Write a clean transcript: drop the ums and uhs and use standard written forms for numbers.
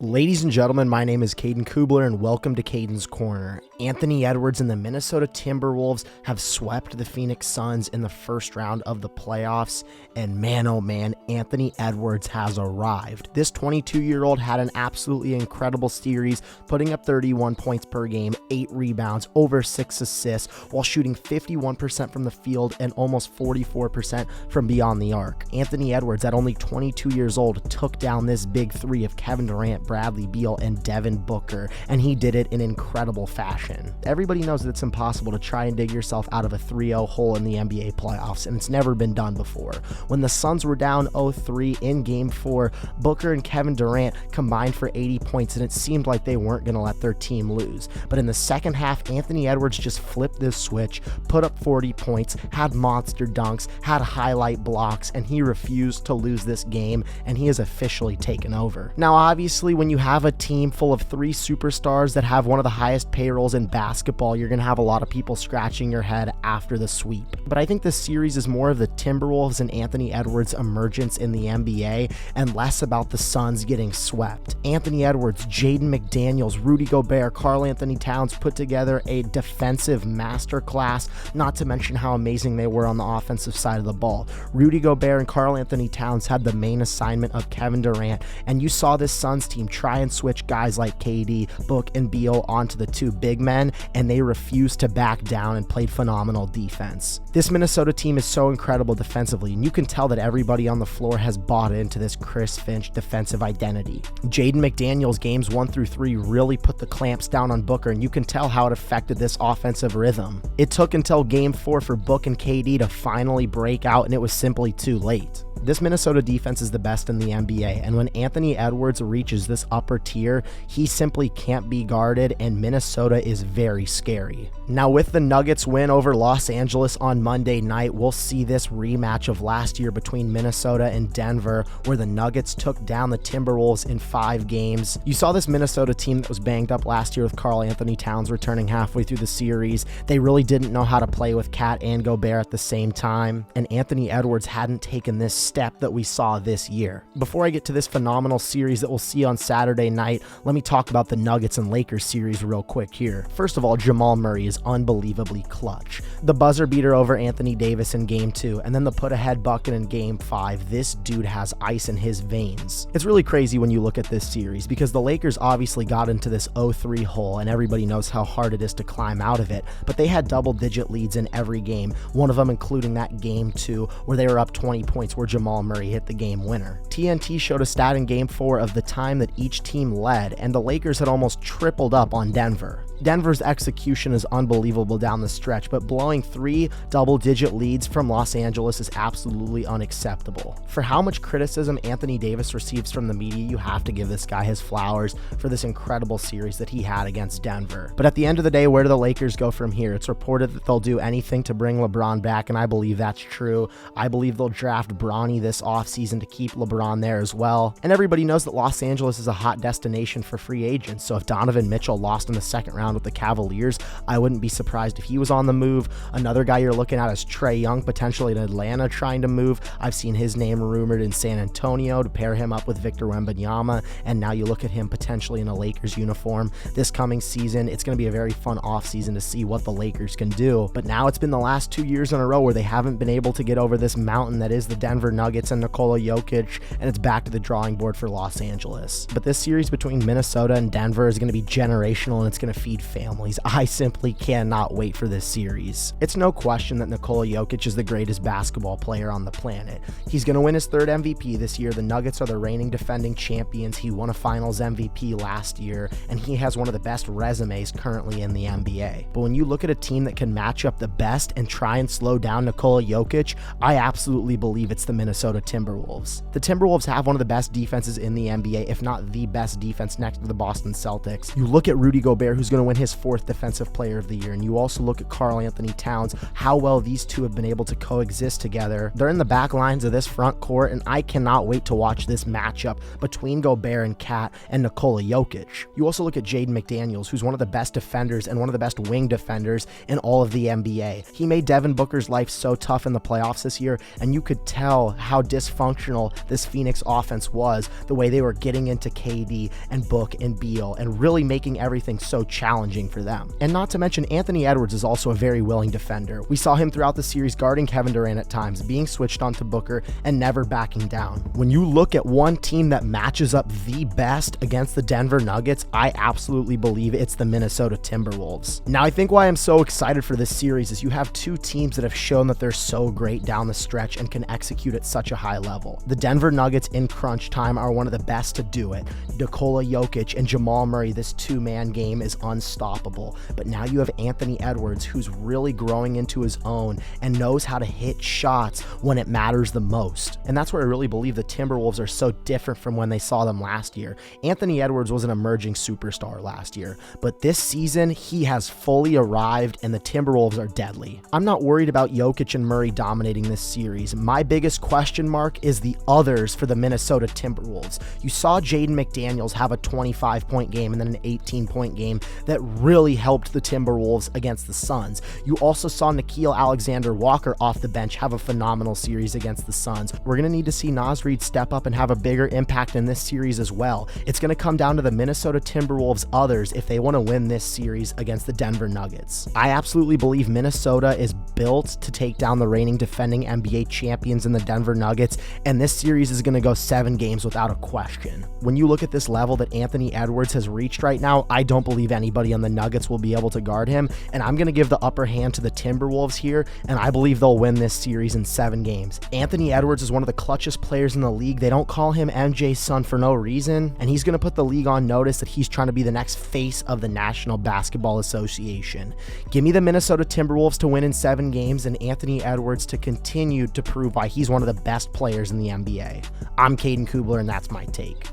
Ladies and gentlemen, my name is Caden Kubler and welcome to Caden's Corner. Anthony Edwards and the Minnesota Timberwolves have swept the Phoenix Suns in the first round of the playoffs, and man oh man, Anthony Edwards has arrived. This 22-year-old had an absolutely incredible series, putting up 31 points per game, 8 rebounds, over 6 assists, while shooting 51% from the field and almost 44% from beyond the arc. Anthony Edwards, at only 22 years old, took down this big three of Kevin Durant, Bradley Beal, and Devin Booker, and he did it in incredible fashion. Everybody knows that it's impossible to try and dig yourself out of a 3-0 hole in the NBA playoffs, and it's never been done before. When the Suns were down 0-3 in Game 4, Booker and Kevin Durant combined for 80 points, and it seemed like they weren't going to let their team lose. But in the second half, Anthony Edwards just flipped this switch, put up 40 points, had monster dunks, had highlight blocks, and he refused to lose this game, and he has officially taken over. Now, obviously, when you have a team full of 3 superstars that have one of the highest payrolls in basketball, you're going to have a lot of people scratching your head after the sweep. But I think this series is more of the Timberwolves and Anthony Edwards' emergence in the NBA and less about the Suns getting swept. Anthony Edwards, Jaden McDaniels, Rudy Gobert, Karl Anthony Towns put together a defensive masterclass, not to mention how amazing they were on the offensive side of the ball. Rudy Gobert and Karl Anthony Towns had the main assignment of Kevin Durant, and you saw this Suns team try and switch guys like KD, Book, and Beal onto the 2 big men, and they refused to back down and played phenomenal defense. This Minnesota team is so incredible defensively, and you can tell that everybody on the floor has bought into this Chris Finch defensive identity. Jaden McDaniels games 1 through 3 really put the clamps down on Booker, and you can tell how it affected this offensive rhythm. It took until Game 4 for Book and KD to finally break out, and it was simply too late. This Minnesota defense is the best in the NBA, and when Anthony Edwards reaches this upper tier, he simply can't be guarded, and Minnesota is very scary. Now, with the Nuggets win over Los Angeles on Monday night, we'll see this rematch of last year between Minnesota and Denver, where the Nuggets took down the Timberwolves in 5 games. You saw this Minnesota team that was banged up last year with Karl Anthony Towns returning halfway through the series. They really didn't know how to play with Cat and Gobert at the same time, and Anthony Edwards hadn't taken this step that we saw this year. Before I get to this phenomenal series that we'll see on Saturday night, let me talk about the Nuggets and Lakers series real quick here. First of all, Jamal Murray is unbelievably clutch. The buzzer beater over Anthony Davis in Game 2, and then the put-ahead bucket in Game 5. This dude has ice in his veins. It's really crazy when you look at this series because the Lakers obviously got into this 0-3 hole, and everybody knows how hard it is to climb out of it, but they had double-digit leads in every game, one of them including that Game 2 where they were up 20 points where Jamal Murray hit the game winner. TNT showed a stat in Game 4 of the time that each team led, and the Lakers had almost tripled up on Denver. Denver's execution is unbelievable down the stretch, but blowing 3 double-digit leads from Los Angeles is absolutely unacceptable. For how much criticism Anthony Davis receives from the media, you have to give this guy his flowers for this incredible series that he had against Denver. But at the end of the day, where do the Lakers go from here? It's reported that they'll do anything to bring LeBron back, and I believe that's true. I believe they'll draft Bronny this offseason to keep LeBron there as well. And everybody knows that Los Angeles is a hot destination for free agents, so if Donovan Mitchell lost in the second round with the Cavaliers, I wouldn't be surprised if he was on the move. Another guy you're looking at is Trae Young, potentially in Atlanta trying to move. I've seen his name rumored in San Antonio to pair him up with Victor Wembanyama, and now you look at him potentially in a Lakers uniform. This coming season, it's going to be a very fun offseason to see what the Lakers can do, but now it's been the last 2 years in a row where they haven't been able to get over this mountain that is the Denver Nuggets and Nikola Jokic, and it's back to the drawing board for Los Angeles. But this series between Minnesota and Denver is going to be generational, and it's going to feed families. I simply cannot wait for this series. It's no question that Nikola Jokic is the greatest basketball player on the planet. He's going to win his 3rd MVP this year. The Nuggets are the reigning defending champions. He won a Finals MVP last year, and he has one of the best resumes currently in the NBA. But when you look at a team that can match up the best and try and slow down Nikola Jokic, I absolutely believe it's the Minnesota Timberwolves. The Timberwolves have one of the best defenses in the NBA, if not the best defense next to the Boston Celtics. You look at Rudy Gobert, who's going to win his 4th Defensive Player of the Year. And you also look at Karl Anthony Towns, how well these two have been able to coexist together. They're in the back lines of this front court, and I cannot wait to watch this matchup between Gobert and Cat and Nikola Jokic. You also look at Jaden McDaniels, who's one of the best defenders and one of the best wing defenders in all of the NBA. He made Devin Booker's life so tough in the playoffs this year, and you could tell how dysfunctional this Phoenix offense was, the way they were getting into KD and Book and Beal and really making everything so challenging for them. And not to mention, Anthony Edwards is also a very willing defender. We saw him throughout the series guarding Kevin Durant at times, being switched onto Booker and never backing down. When you look at one team that matches up the best against the Denver Nuggets, I absolutely believe it's the Minnesota Timberwolves. Now, I think why I'm so excited for this series is you have two teams that have shown that they're so great down the stretch and can execute at such a high level. The Denver Nuggets in crunch time are one of the best to do it. Nikola Jokic and Jamal Murray, this two-man game is unstoppable. But now you have Anthony Edwards, who's really growing into his own and knows how to hit shots when it matters the most. And that's where I really believe the Timberwolves are so different from when they saw them last year. Anthony Edwards was an emerging superstar last year, but this season he has fully arrived and the Timberwolves are deadly. I'm not worried about Jokic and Murray dominating this series. My biggest question mark is the others for the Minnesota Timberwolves. You saw Jaden McDaniels have a 25-point game and then an 18-point game that really helped the Timberwolves against the Suns. You also saw Nickeil Alexander-Walker off the bench have a phenomenal series against the Suns. We're going to need to see Naz Reid step up and have a bigger impact in this series as well. It's going to come down to the Minnesota Timberwolves others if they want to win this series against the Denver Nuggets. I absolutely believe Minnesota is built to take down the reigning defending NBA champions in the Denver Nuggets, and this series is going to go 7 games without a question. When you look at this level that Anthony Edwards has reached right now, I don't believe anybody on the Nuggets will be able to guard him, and I'm going to give the upper hand to the Timberwolves here, and I believe they'll win this series in 7 games. Anthony Edwards is one of the clutchest players in the league. They don't call him MJ's son for no reason, and he's going to put the league on notice that he's trying to be the next face of the National Basketball Association. Give me the Minnesota Timberwolves to win in 7 games and Anthony Edwards to continue to prove why he's one of the best players in the NBA. I'm Caden Kubler, and that's my take.